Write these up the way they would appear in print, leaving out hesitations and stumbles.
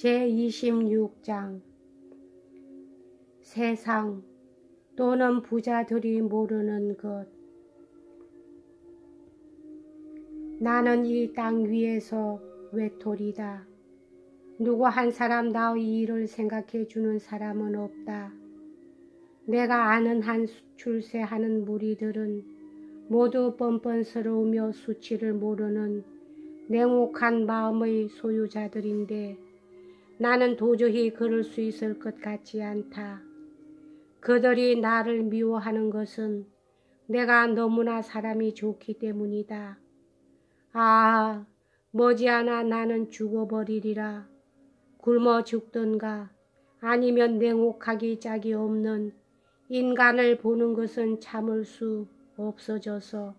제26장 세상 또는 부자들이 모르는 것. 나는 이 땅 위에서 외톨이다. 누구 한 사람 나의 일을 생각해 주는 사람은 없다. 내가 아는 한 출세하는 무리들은 모두 뻔뻔스러우며 수치를 모르는 냉혹한 마음의 소유자들인데 나는 도저히 그럴 수 있을 것 같지 않다. 그들이 나를 미워하는 것은 내가 너무나 사람이 좋기 때문이다. 아, 머지않아 나는 죽어버리리라. 굶어 죽든가 아니면 냉혹하기 짝이 없는 인간을 보는 것은 참을 수 없어져서.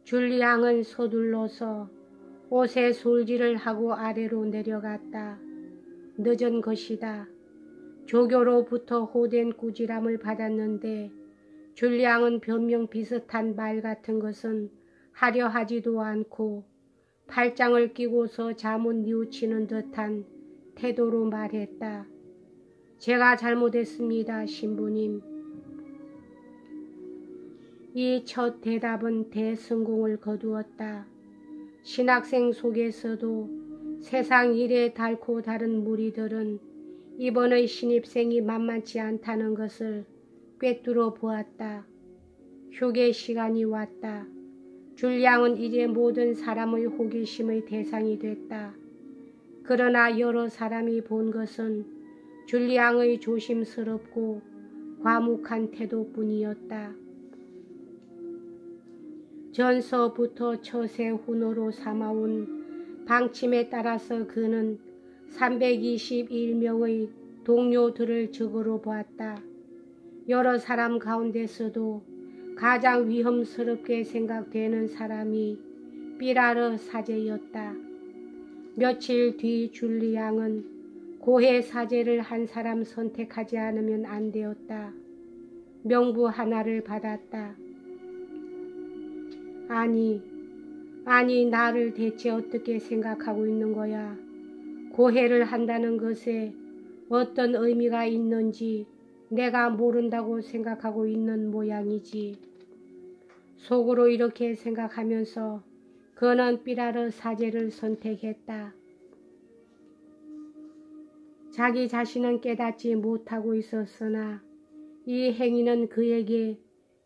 줄리앙은 서둘러서 옷에 솔질을 하고 아래로 내려갔다. 늦은 것이다. 조교로부터 호된 꾸지람을 받았는데 줄리앙은 변명 비슷한 말 같은 것은 하려 하지도 않고 팔짱을 끼고서 잠을 뉘우치는 듯한 태도로 말했다. 제가 잘못했습니다, 신부님. 이 첫 대답은 대성공을 거두었다. 신학생 속에서도 세상 일에 닳고 다른 무리들은 이번의 신입생이 만만치 않다는 것을 꿰뚫어 보았다. 휴게 시간이 왔다. 줄리앙은 이제 모든 사람의 호기심의 대상이 됐다. 그러나 여러 사람이 본 것은 줄리앙의 조심스럽고 과묵한 태도뿐이었다. 전서부터 처세 훈어로 삼아온 방침에 따라서 그는 321명의 동료들을 적으로 보았다. 여러 사람 가운데서도 가장 위험스럽게 생각되는 사람이 삐라르 사제였다. 며칠 뒤 줄리앙은 고해 사제를 한 사람 선택하지 않으면 안 되었다. 명부 하나를 받았다. 아니 나를 대체 어떻게 생각하고 있는 거야? 고해를 한다는 것에 어떤 의미가 있는지 내가 모른다고 생각하고 있는 모양이지. 속으로 이렇게 생각하면서 그는 삐라르 사제를 선택했다. 자기 자신은 깨닫지 못하고 있었으나 이 행위는 그에게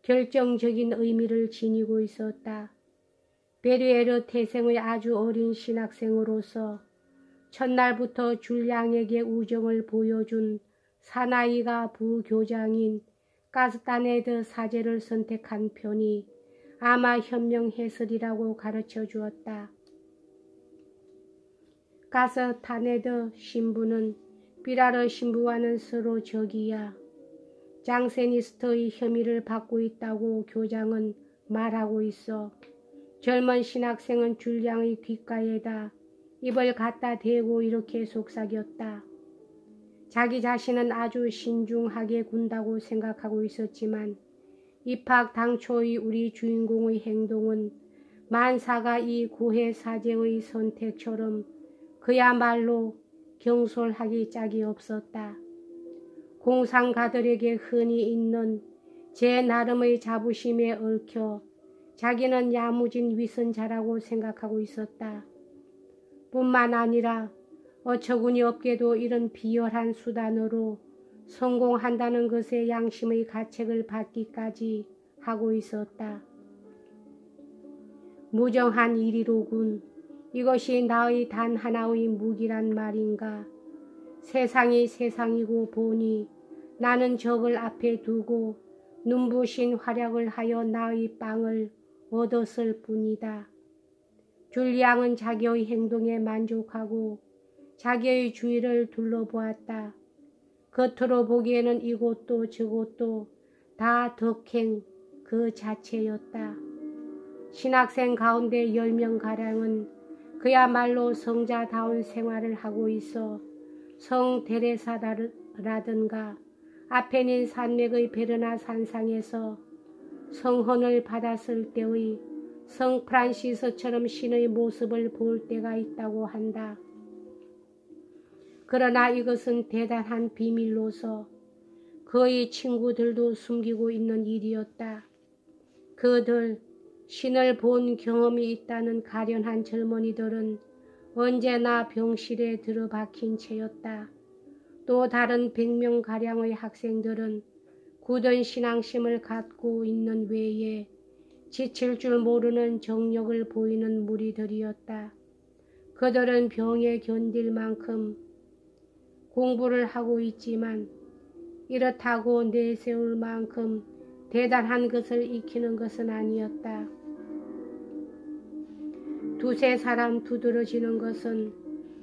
결정적인 의미를 지니고 있었다. 베르에르 태생의 아주 어린 신학생으로서 첫날부터 줄리앙에게 우정을 보여준 사나이가 부교장인 가스타네드 사제를 선택한 편이 아마 현명했으리라고 가르쳐 주었다. 가스타네드 신부는 삐라르 신부와는 서로 적이야. 장세니스트의 혐의를 받고 있다고 교장은 말하고 있어. 젊은 신학생은 줄리앙의 귓가에다 입을 갖다 대고 이렇게 속삭였다. 자기 자신은 아주 신중하게 군다고 생각하고 있었지만 입학 당초의 우리 주인공의 행동은 만사가 이 고해 사제의 선택처럼 그야말로 경솔하기 짝이 없었다. 공상가들에게 흔히 있는 제 나름의 자부심에 얽혀 자기는 야무진 위선자라고 생각하고 있었다. 뿐만 아니라 어처구니 없게도 이런 비열한 수단으로 성공한다는 것에 양심의 가책을 받기까지 하고 있었다. 무정한 일이로군. 이것이 나의 단 하나의 무기란 말인가. 세상이 세상이고 보니 나는 적을 앞에 두고 눈부신 활약을 하여 나의 빵을 얻었을 뿐이다. 줄리앙은 자기의 행동에 만족하고 자기의 주위를 둘러보았다. 겉으로 보기에는 이곳도 저곳도 다 덕행 그 자체였다. 신학생 가운데 10명가량은 그야말로 성자다운 생활을 하고 있어 성 데레사라든가 아페닌 산맥의 베르나 산상에서 성헌을 받았을 때의 성 프란시스처럼 신의 모습을 볼 때가 있다고 한다. 그러나 이것은 대단한 비밀로서 그의 친구들도 숨기고 있는 일이었다. 그들 신을 본 경험이 있다는 가련한 젊은이들은 언제나 병실에 들어박힌 채였다. 또 다른 100명가량의 학생들은 굳은 신앙심을 갖고 있는 외에 지칠 줄 모르는 정력을 보이는 무리들이었다. 그들은 병에 견딜 만큼 공부를 하고 있지만 이렇다고 내세울 만큼 대단한 것을 익히는 것은 아니었다. 두세 사람 두드러지는 것은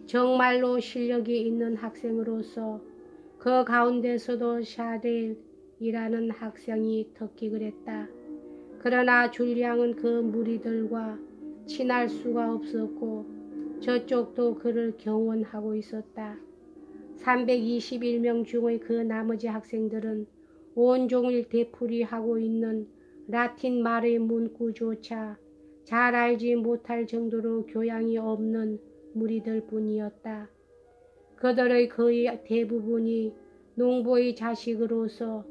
정말로 실력이 있는 학생으로서 그 가운데서도 샤델이라는 학생이 특히 그랬다. 그러나 줄리앙은 그 무리들과 친할 수가 없었고 저쪽도 그를 경원하고 있었다. 321명 중의 그 나머지 학생들은 온종일 되풀이하고 있는 라틴 말의 문구조차 잘 알지 못할 정도로 교양이 없는 무리들 뿐이었다. 그들의 거의 대부분이 농부의 자식으로서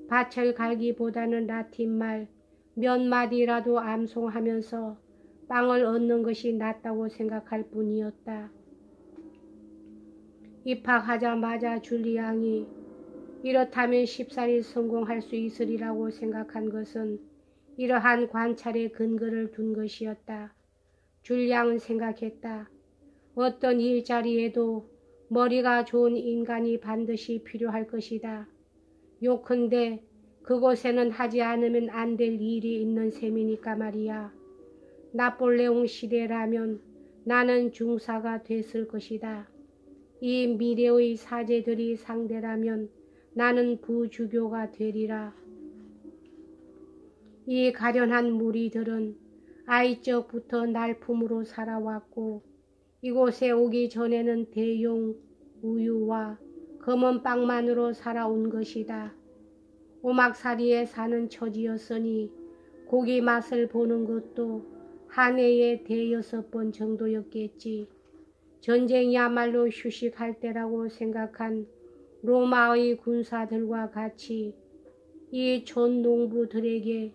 밭을 갈기보다는 라틴말 몇 마디라도 암송하면서 빵을 얻는 것이 낫다고 생각할 뿐이었다. 입학하자마자 줄리앙이 이렇다면 쉽사리 성공할 수 있으리라고 생각한 것은 이러한 관찰에 근거를 둔 것이었다. 줄리앙은 생각했다. 어떤 일자리에도 머리가 좋은 인간이 반드시 필요할 것이다. 요컨대 그곳에는 하지 않으면 안 될 일이 있는 셈이니까 말이야. 나폴레옹 시대라면 나는 중사가 됐을 것이다. 이 미래의 사제들이 상대라면 나는 부주교가 되리라. 이 가련한 무리들은 아이적부터 날품으로 살아왔고 이곳에 오기 전에는 대용 우유와 검은 빵만으로 살아온 것이다. 오막살이에 사는 처지였으니 고기 맛을 보는 것도 한 해에 대여섯 번 정도였겠지. 전쟁이야말로 휴식할 때라고 생각한 로마의 군사들과 같이 이 촌농부들에게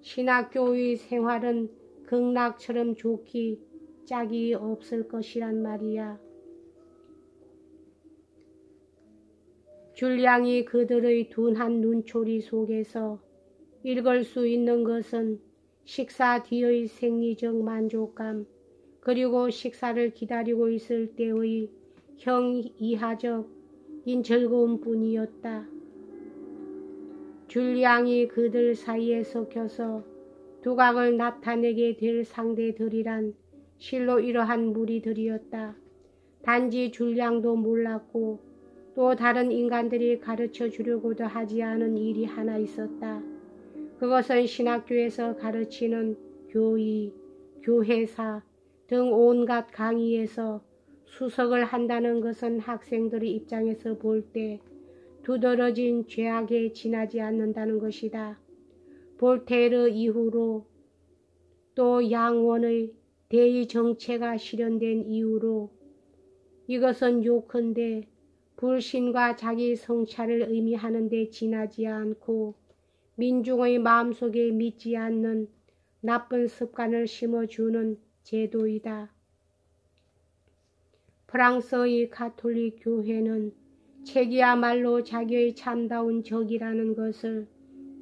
신학교의 생활은 극락처럼 좋기 짝이 없을 것이란 말이야. 줄리앙이 그들의 둔한 눈초리 속에서 읽을 수 있는 것은 식사 뒤의 생리적 만족감, 그리고 식사를 기다리고 있을 때의 형이하적인 즐거움뿐이었다. 줄리앙이 그들 사이에 섞여서 두각을 나타내게 될 상대들이란 실로 이러한 무리들이었다. 단지 줄리앙도 몰랐고 또 다른 인간들이 가르쳐 주려고도 하지 않은 일이 하나 있었다. 그것은 신학교에서 가르치는 교의, 교회사 등 온갖 강의에서 수석을 한다는 것은 학생들의 입장에서 볼 때 두드러진 죄악에 지나지 않는다는 것이다. 볼테르 이후로 또 양원의 대의 정체가 실현된 이후로 이것은 요컨대 불신과 자기 성찰을 의미하는 데 지나지 않고 민중의 마음속에 믿지 않는 나쁜 습관을 심어주는 제도이다. 프랑스의 가톨릭 교회는 책이야말로 자기의 참다운 적이라는 것을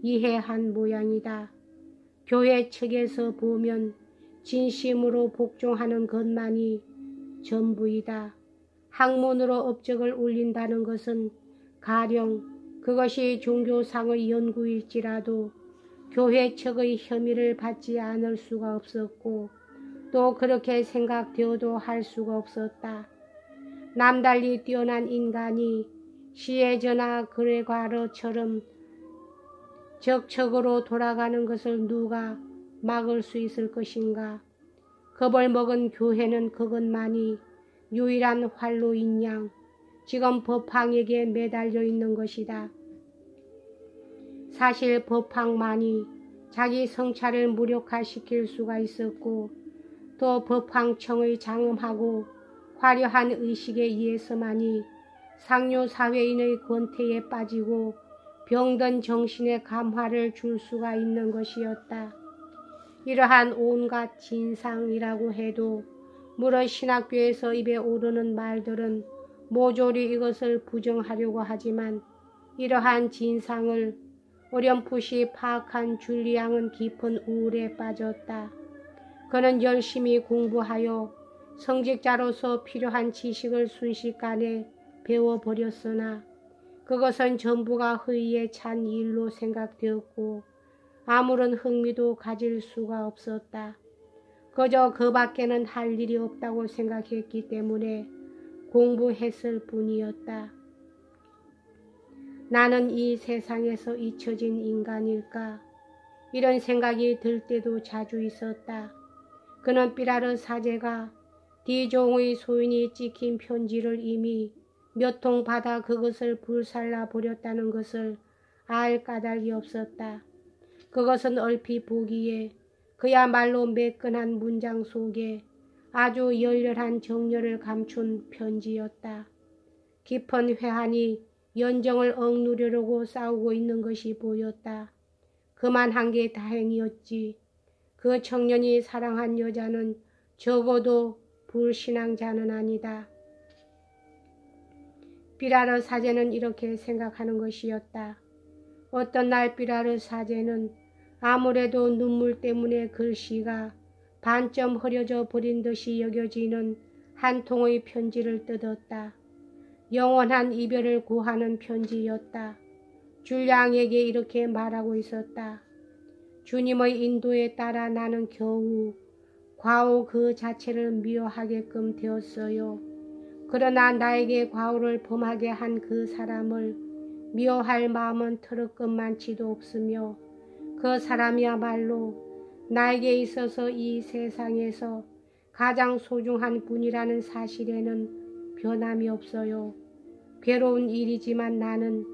이해한 모양이다. 교회 측에서 보면 진심으로 복종하는 것만이 전부이다. 학문으로 업적을 올린다는 것은 가령 그것이 종교상의 연구일지라도 교회 측의 혐의를 받지 않을 수가 없었고 또 그렇게 생각되어도 할 수가 없었다. 남달리 뛰어난 인간이 시에저나 그레과르처럼 적척으로 돌아가는 것을 누가 막을 수 있을 것인가. 겁을 먹은 교회는 그것만이 유일한 활로인 양 지금 법황에게 매달려 있는 것이다. 사실 법황만이 자기 성찰을 무력화시킬 수가 있었고 또 법황청의 장엄하고 화려한 의식에 의해서만이 상류사회인의 권태에 빠지고 병든 정신에 감화를 줄 수가 있는 것이었다. 이러한 온갖 진상이라고 해도 물어 신학교에서 입에 오르는 말들은 모조리 이것을 부정하려고 하지만 이러한 진상을 어렴풋이 파악한 줄리앙은 깊은 우울에 빠졌다. 그는 열심히 공부하여 성직자로서 필요한 지식을 순식간에 배워버렸으나 그것은 전부가 허위에 찬 일로 생각되었고 아무런 흥미도 가질 수가 없었다. 그저 그 밖에는 할 일이 없다고 생각했기 때문에 공부했을 뿐이었다. 나는 이 세상에서 잊혀진 인간일까? 이런 생각이 들 때도 자주 있었다. 그는 삐라르 사제가 디종의 소인이 찍힌 편지를 이미 몇 통 받아 그것을 불살라 버렸다는 것을 알 까닭이 없었다. 그것은 얼핏 보기에 그야말로 매끈한 문장 속에 아주 열렬한 정열을 감춘 편지였다. 깊은 회한이 연정을 억누르려고 싸우고 있는 것이 보였다. 그만한 게 다행이었지. 그 청년이 사랑한 여자는 적어도 불신앙자는 아니다. 삐라르 사제는 이렇게 생각하는 것이었다. 어떤 날 삐라르 사제는 아무래도 눈물 때문에 글씨가 반쯤 흐려져 버린 듯이 여겨지는 한 통의 편지를 뜯었다. 영원한 이별을 구하는 편지였다. 줄리앙에게 이렇게 말하고 있었다. 주님의 인도에 따라 나는 겨우 과오 그 자체를 미워하게끔 되었어요. 그러나 나에게 과오를 범하게 한 그 사람을 미워할 마음은 터럭것 많지도 없으며 그 사람이야말로 나에게 있어서 이 세상에서 가장 소중한 분이라는 사실에는 변함이 없어요. 괴로운 일이지만 나는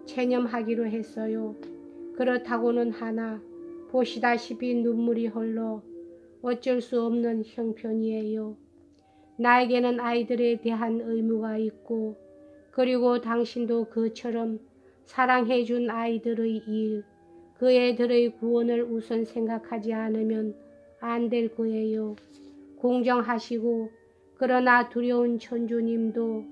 체념하기로 했어요. 그렇다고는 하나 보시다시피 눈물이 흘러 어쩔 수 없는 형편이에요. 나에게는 아이들에 대한 의무가 있고 그리고 당신도 그처럼 사랑해준 아이들의 일, 그 애들의 구원을 우선 생각하지 않으면 안 될 거예요. 공정하시고 그러나 두려운 천주님도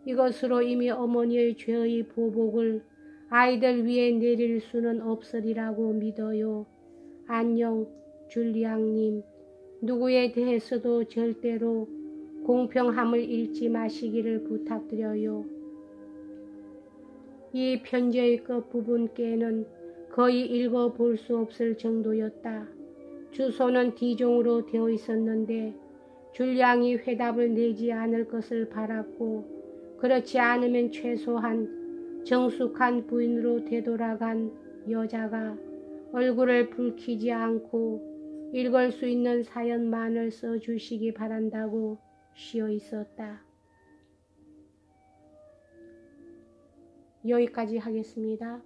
이것으로 이미 어머니의 죄의 보복을 아이들 위에 내릴 수는 없으리라고 믿어요. 안녕, 줄리앙님. 누구에 대해서도 절대로 공평함을 잃지 마시기를 부탁드려요. 이 편지의 끝부분께는 거의 읽어볼 수 없을 정도였다. 주소는 디종으로 되어 있었는데 줄리앙이 회답을 내지 않을 것을 바랐고 그렇지 않으면 최소한 정숙한 부인으로 되돌아간 여자가 얼굴을 붉히지 않고 읽을 수 있는 사연만을 써주시기 바란다고 쉬어 있었다. 여기까지 하겠습니다.